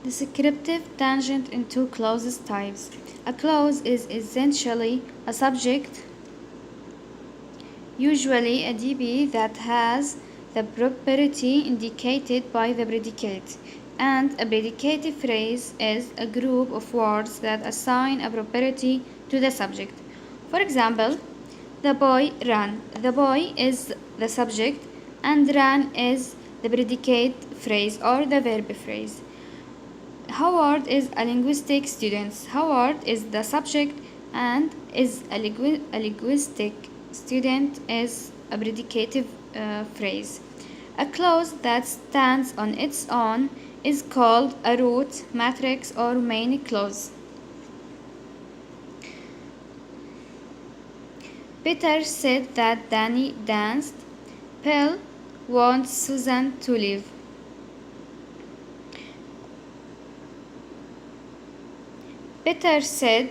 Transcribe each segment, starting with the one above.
Descriptive tangent into clauses types. A clause is essentially a subject, usually a DB, that has the property indicated by the predicate, and a predicative phrase is a group of words that assign a property to the subject. For example, the boy ran. The boy is the subject and ran is the predicate phrase or the verb phrase. Howard is a linguistic student. Howard is the subject and is a linguistic student is a predicative phrase. A clause that stands on its own is called a root, matrix, or main clause. Peter said that Danny danced. Bill wants Susan to leave. Peter said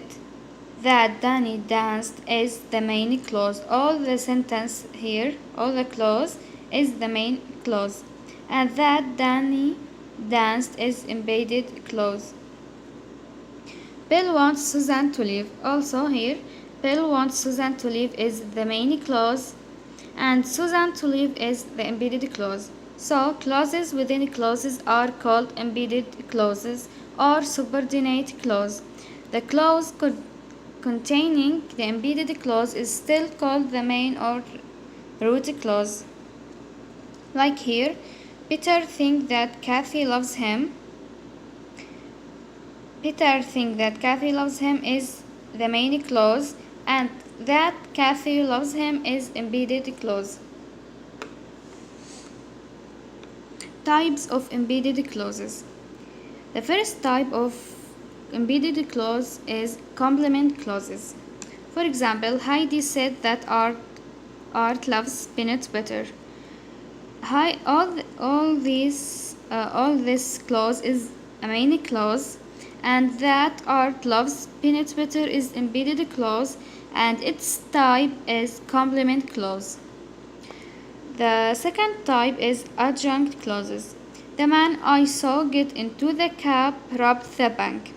that Danny danced is the main clause. All the sentence here, all the clause is the main clause. And that Danny danced is embedded clause. Bill wants Susan to leave. Also here, Bill wants Susan to leave is the main clause and Susan to leave is the embedded clause. So clauses within clauses are called embedded clauses or subordinate clause. The clause containing the embedded clause is still called the main or root clause. Like here, Peter thinks that Kathy loves him. Peter thinks that Kathy loves him is the main clause and that Kathy loves him is embedded clause. Types of embedded clauses. The first type of embedded clause is complement clauses. For example, Heidi said that Art loves peanut butter. All this clause is a main clause, and that Art loves peanut butter is embedded clause, and its type is complement clause. The second type is adjunct clauses. The man I saw get into the cab robbed the bank.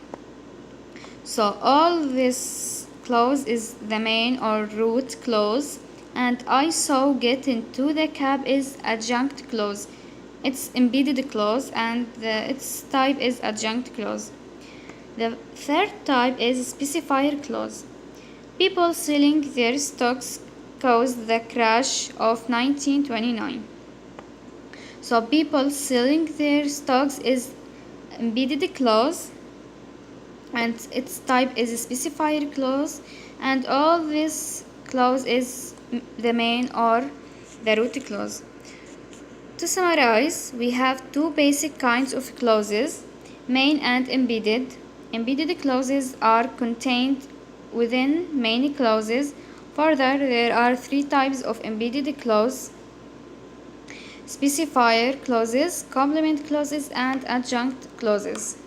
So all this clause is the main or root clause, and I saw get into the cab is adjunct clause. It's embedded clause and its type is adjunct clause. The third type is specifier clause. People selling their stocks caused the crash of 1929. So people selling their stocks is embedded clause and its type is a specifier clause, and all this clause is the main or the root clause. To summarize, we have two basic kinds of clauses, main and embedded. Embedded clauses are contained within main clauses. Further, there are three types of embedded clause: specifier clauses, complement clauses, and adjunct clauses.